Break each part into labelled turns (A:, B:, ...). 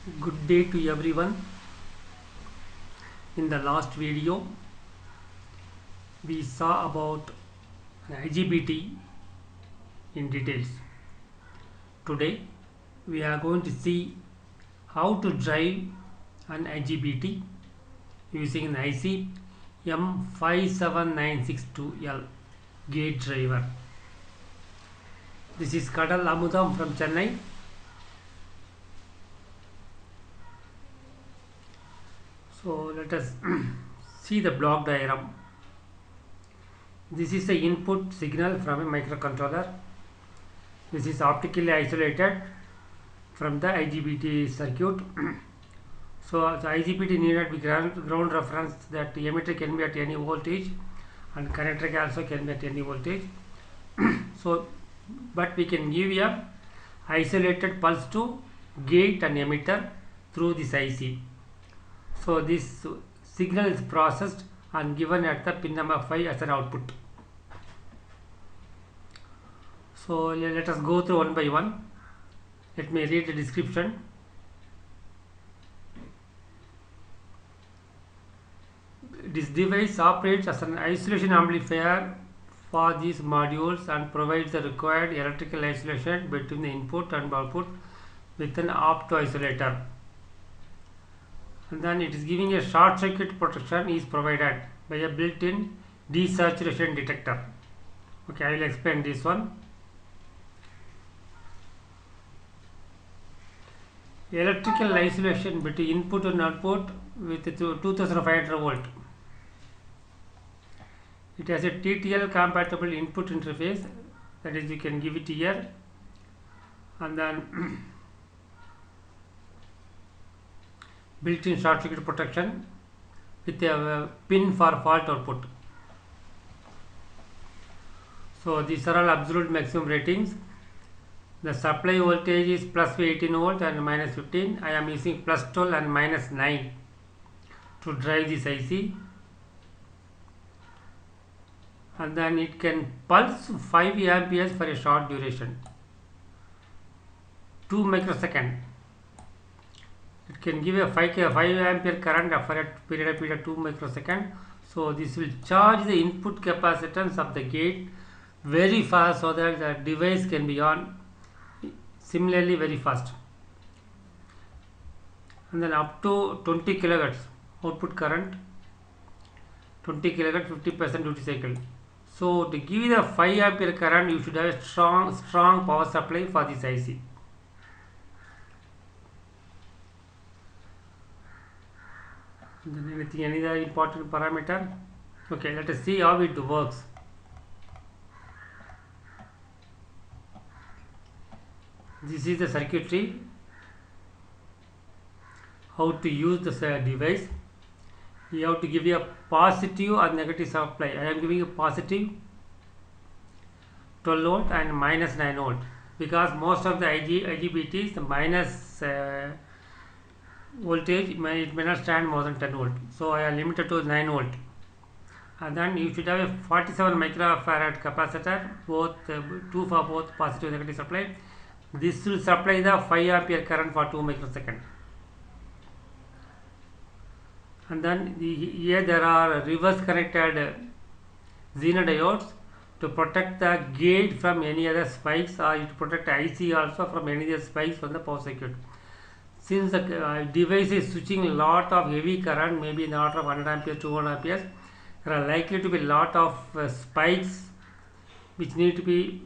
A: Good day to everyone. In the last video, we saw about IGBT in details. Today, we are going to see how to drive an IGBT using an IC M57962L gate driver. This is Kadal Amudam from Chennai. So let us see the block diagram. This is the input signal from a microcontroller. This is optically isolated from the IGBT circuit. So the IGBT needed to be ground reference, that the emitter can be at any voltage and connector also can be at any voltage. So but we can give a isolated pulse to gate and emitter through this IC. So this signal is processed and given at the pin number 5 as an output. So let us go through one by one. Let me read the description. This device operates as an isolation amplifier for these modules and provides the required electrical isolation between the input and output with an opto-isolator. And then it is giving a short circuit protection is provided by a built-in desaturation detector. Okay, I will explain this one. Electrical isolation between input and output with 2500 volt. It has a TTL compatible input interface, that is you can give it here, and then built-in short circuit protection with a pin for fault output. So these are all absolute maximum ratings. The supply voltage is plus 18 volt and minus 15. I am using plus 12 and minus 9 to drive this IC. And then it can pulse 5 amperes for a short duration, 2 microsecond. It can give a 5 ampere current for a period of 2 microsecond. So this will charge the input capacitance of the gate very fast, so that the device can be on similarly very fast. And then up to 20 kilohertz output current, 20 kilohertz, 50% duty cycle. So to give you the 5 ampere current, you should have a strong power supply for this IC. And then any other important parameter? Okay, let us see how it works. This is the circuitry, how to use the device. You have to give a positive or negative supply. I am giving a positive 12 volt and minus 9 volt, because most of the IGBTs, the minus voltage, it may not stand more than 10 volt. So I am limited to 9 volt. And then you should have a 47 microfarad capacitor, both two for both positive and negative supply. This will supply the 5 ampere current for 2 microsecond. And then here there are reverse connected Zener diodes to protect the gate from any other spikes, or to protect IC also from any other spikes from the power circuit. Since the device is switching a lot of heavy current, maybe in the order of 100 amperes, 200 amperes, there are likely to be a lot of spikes which need to be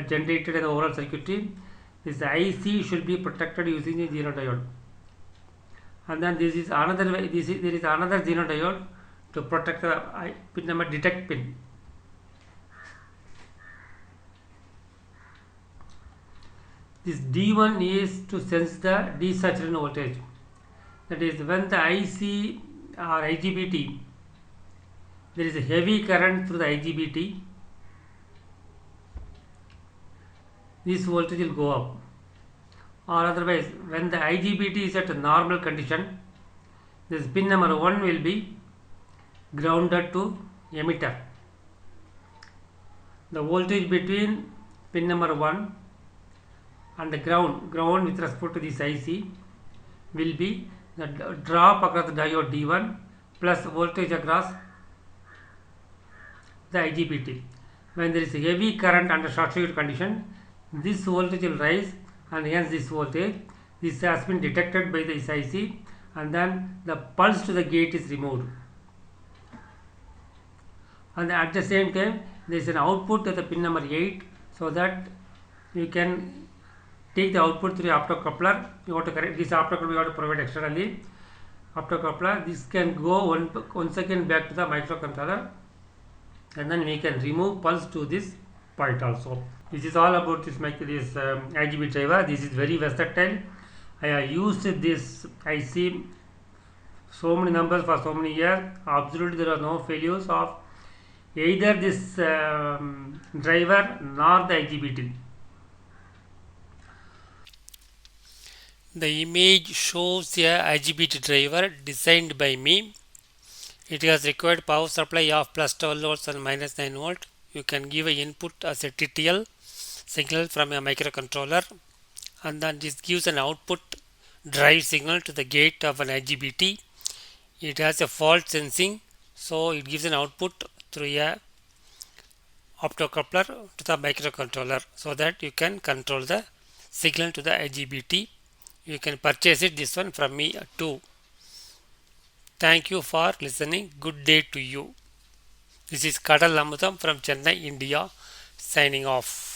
A: generated in the overall circuitry. This IC should be protected using a Zener diode. And then this is another way. There is another Zener diode to protect the pin number detect pin. This D1 is to sense the desaturation voltage. That is, when the IC or IGBT, there is a heavy current through the IGBT, this voltage will go up. Or otherwise, when the IGBT is at a normal condition, this pin number 1 will be grounded to emitter. The voltage between pin number 1 and the ground with respect to this IC will be the drop across the diode D1 plus voltage across the IGBT. When there is a heavy current under short circuit condition, this voltage will rise, and hence this voltage. This has been detected by this IC, and then the pulse to the gate is removed. And at the same time, there is an output at the pin number 8, so that you can take the output through the optocoupler. You want to correct this optocoupler, you have to provide externally. Optocoupler, this can go one second back to the microcontroller, and then we can remove pulse to this point also. This is all about this IGB driver. This is very versatile. I have used this IC so many numbers for so many years. Absolutely there are no failures of either this driver nor the IGBT.
B: The image shows a IGBT driver designed by me. It has required power supply of plus 12 volts and minus 9 volt. You can give an input as a TTL signal from a microcontroller, and then this gives an output drive signal to the gate of an IGBT. It has a fault sensing, so it gives an output through a optocoupler to the microcontroller, so that you can control the signal to the IGBT. You can purchase it, this one, from me too. Thank you for listening. Good day to you. This is Kadal Amudam from Chennai, India, signing off.